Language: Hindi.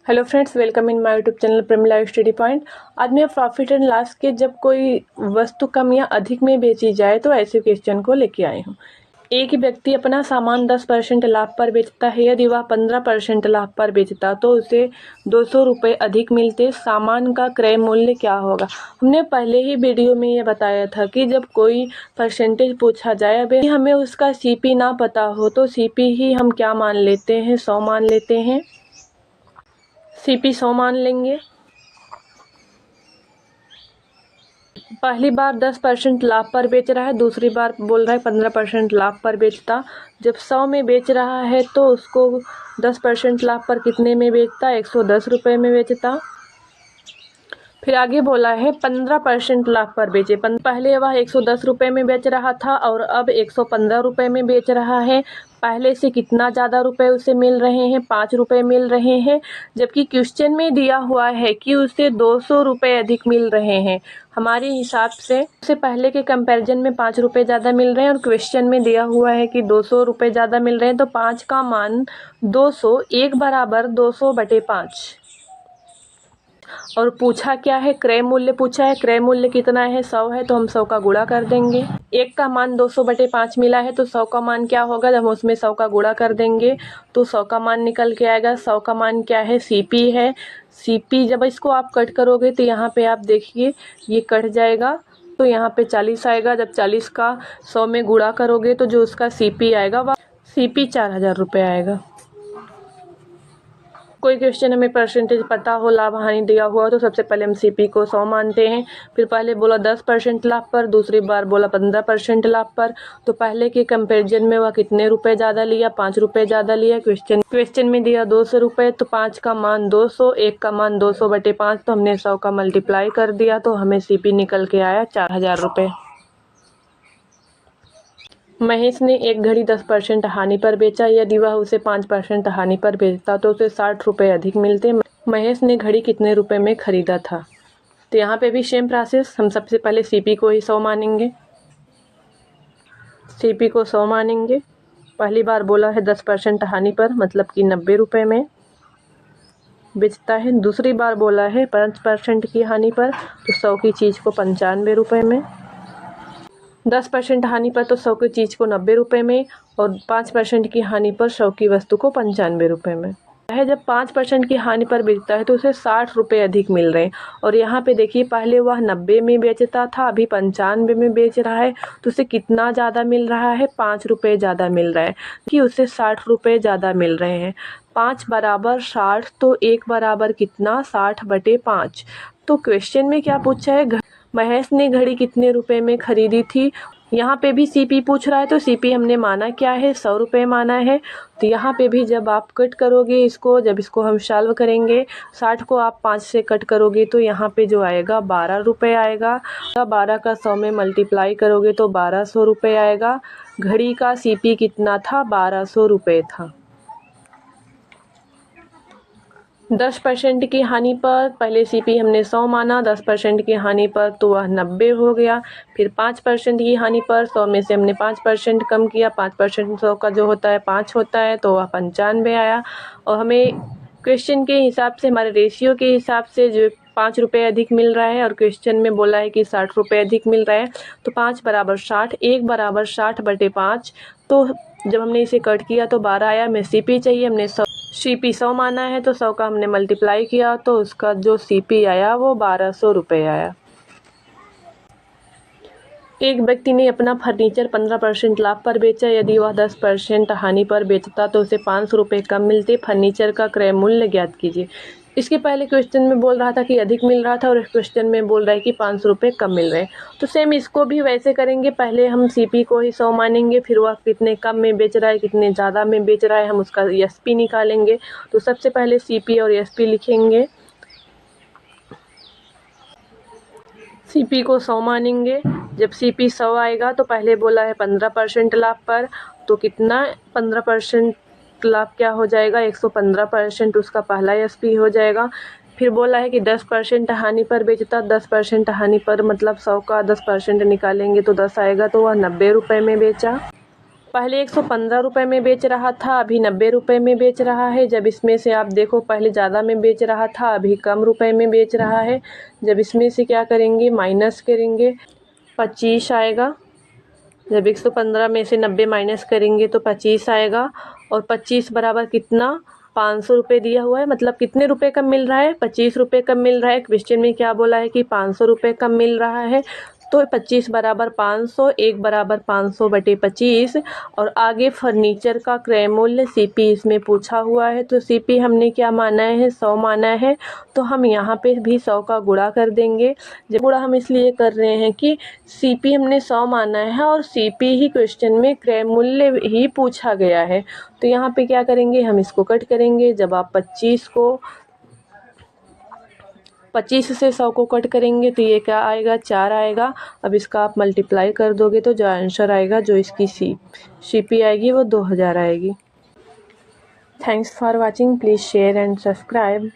Hello friends, welcome in my YouTube channel Pramila study point. आज मैं प्रॉफिट एंड लॉस के जब कोई वस्तु कम या अधिक में बेची जाए तो ऐसे क्वेश्चन को लेके आई हूँ। एक ही व्यक्ति अपना सामान 10% लाभ पर बेचता है। यदि वह 15% लाभ पर बेचता तो उसे 200 रुपये अधिक मिलते। सामान का क्रय मूल्य क्या होगा? हमने पहले ही वीडियो में ये बताया था कि जब कोई परसेंटेज पूछा जाए, अब हमें उसका सीपी ना पता हो तो सीपी ही हम क्या मान लेते हैं, 100 मान लेते हैं। सीपी 100 मान लेंगे। पहली बार 10% लाभ पर बेच रहा है, दूसरी बार बोल रहा है 15% लाभ पर बेचता। जब 100 में बेच रहा है तो उसको 10% लाभ पर कितने में बेचता? 110 रुपये में बेचता। फिर आगे बोला है 15% लाभ पर बेचे। पहले वह 110 रुपये में बेच रहा था और अब 115 रुपये में बेच रहा है। पहले से कितना ज़्यादा रुपए उसे मिल रहे हैं? 5 रुपये मिल रहे हैं। जबकि क्वेश्चन में दिया हुआ है कि उसे 200 रुपये अधिक मिल रहे हैं। हमारे हिसाब से उससे पहले के कंपैरिजन में 5 रुपये ज़्यादा मिल रहे हैं और क्वेश्चन में दिया हुआ है कि 200 रुपये ज़्यादा मिल रहे हैं, तो 5 का मान 200, 1 बराबर 200/5। और पूछा क्या है? क्रय मूल्य पूछा है। क्रय मूल्य कितना है? 100 है, तो हम 100 का गुणा कर देंगे। 1 का मान 200/5 मिला है, तो 100 का मान क्या होगा? जब हम उसमें 100 का गुणा कर देंगे तो 100 का मान निकल के आएगा। 100 का मान क्या है? सीपी है। सीपी जब इसको आप कट करोगे तो यहाँ पे आप देखिए ये कट जाएगा, तो यहाँ पे 40 आएगा। जब 40 का 100 में गुणा करोगे तो जो उसका सीपी आएगा वह सीपी 4000 रुपये आएगा। कोई क्वेश्चन हमें परसेंटेज पता हो, लाभ हानि दिया हुआ, तो सबसे पहले हम सीपी को 100 मानते हैं। फिर पहले बोला 10% लाभ पर, दूसरी बार बोला 15% लाभ पर। तो पहले के कंपैरिजन में वह कितने रुपए ज़्यादा लिया? 5 रुपये ज़्यादा लिया। क्वेश्चन में दिया 200 रुपये, तो 5 का मान 200, 1 का मान 200/5, तो हमने 100 का मल्टीप्लाई कर दिया, तो हमें सीपी निकल के आया 4000 रुपये। महेश ने एक घड़ी 10% हानि पर बेचा। यदि वह उसे 5% हानि पर बेचता तो उसे 60 रुपये अधिक मिलते। महेश ने घड़ी कितने रुपए में खरीदा था? तो यहाँ पे भी सेम प्रोसेस, हम सबसे पहले सीपी को ही 100 मानेंगे। सीपी को 100 मानेंगे। पहली बार बोला है 10% हानि पर, मतलब कि 90 रुपये में बेचता है। दूसरी बार बोला है 5% की हानि पर, तो 100 की चीज़ को 95 रुपये में। 10% हानि पर तो 100 की चीज़ को 90 रुपये में, और 5% की हानि पर 100 की वस्तु को 95 रुपये में है। जब 5% की हानि पर बेचता है तो उसे 60 रुपये अधिक मिल रहे हैं। और यहाँ पे देखिए पहले वह 90 में बेचता था, अभी 95 में बेच रहा है, तो उसे कितना ज़्यादा मिल रहा है? 5 रुपये ज़्यादा मिल रहा है, कि उसे 60 रुपये ज़्यादा मिल रहे हैं। 5 बराबर 60, तो 1 बराबर कितना? 60/5। तो क्वेश्चन में क्या पूछा है? महेश ने घड़ी कितने रुपए में खरीदी थी? यहाँ पे भी सीपी पूछ रहा है, तो सीपी हमने माना क्या है? 100 रुपये माना है। तो यहाँ पे भी जब आप कट करोगे इसको, जब इसको हम सॉल्व करेंगे, 60 को आप 5 से कट करोगे तो यहाँ पे जो आएगा 12 रुपये आएगा। 12 का 100 में मल्टीप्लाई करोगे तो 1200 रुपये आएगा। घड़ी का सीपी कितना था? 1200 रुपये था। 10% की हानि पर पहले सीपी हमने 100 माना, 10% की हानि पर तो वह 90 हो गया। फिर 5% की हानि पर 100 में से हमने 5% कम किया, 5% 100 का जो होता है 5 होता है, तो वह 95 आया। और हमें क्वेश्चन के हिसाब से, हमारे रेशियो के हिसाब से जो 5 रुपये अधिक मिल रहा है, और क्वेश्चन में बोला है कि 60 रुपये अधिक मिल रहा है, तो 5 बराबर 60, 1 बराबर 60/5। तो जब हमने इसे कट किया तो 12 आया। हमें सीपी चाहिए, हमने सीपी 100 माना है, तो 100 का हमने मल्टीप्लाई किया, तो उसका जो सीपी आया वो 1200 रुपये आया। एक व्यक्ति ने अपना फर्नीचर 15% लाभ पर बेचा। यदि वह 10% हानि पर बेचता तो उसे 500 रुपये कम मिलते। फर्नीचर का क्रय मूल्य ज्ञात कीजिए। इसके पहले क्वेश्चन में बोल रहा था कि अधिक मिल रहा था, और इस क्वेश्चन में बोल रहा है कि 500 रुपये कम मिल रहे हैं। तो सेम इसको भी वैसे करेंगे। पहले हम सीपी को ही 100 मानेंगे, फिर वह कितने कम में बेच रहा है, कितने ज़्यादा में बेच रहा है, हम उसका एसपी निकालेंगे। तो सबसे पहले सीपी और एसपी लिखेंगे। सीपी को 100 मानेंगे। जब सीपी 100 आएगा तो पहले बोला है 15% लाभ पर, तो कितना 15% लाभ क्या हो जाएगा? 115%, उसका पहला एसपी हो जाएगा। फिर बोला है कि 10% हानि पर बेचता। 10% हानि पर मतलब 100 का 10% निकालेंगे तो 10 आएगा, तो वह 90 रुपये में बेचा। पहले 115 रुपये में बेच रहा था, अभी 90 रुपये में बेच रहा है। जब इसमें से आप देखो पहले ज़्यादा में बेच रहा था, अभी कम रुपए में बेच रहा है। जब इसमें से क्या करेंगे, माइनस करेंगे, 25 आएगा। जब 115 में से 90 माइनस करेंगे तो 25 आएगा। और 25 बराबर कितना, 500 रुपये दिया हुआ है, मतलब कितने रुपए कम मिल रहा है, 25 रुपये कम मिल रहा है। क्वेश्चन में क्या बोला है कि 500 रुपये कम मिल रहा है, तो 25 बराबर 500, 1 बराबर 500 बटे 25। और आगे फर्नीचर का क्रय मूल्य सीपी इसमें पूछा हुआ है, तो सीपी हमने क्या माना है, 100 माना है, तो हम यहाँ पे भी 100 का गुणा कर देंगे। जब गुणा हम इसलिए कर रहे हैं कि सीपी हमने 100 माना है और सीपी ही क्वेश्चन में क्रय मूल्य ही पूछा गया है। तो यहाँ पे क्या करेंगे, हम इसको कट करेंगे। जब आप 25 से 100 को कट करेंगे तो ये क्या आएगा, 4 आएगा। अब इसका आप मल्टीप्लाई कर दोगे तो जो आंसर आएगा, जो इसकी सीपी आएगी, वो 2000 आएगी। Thanks for watching, please share and subscribe.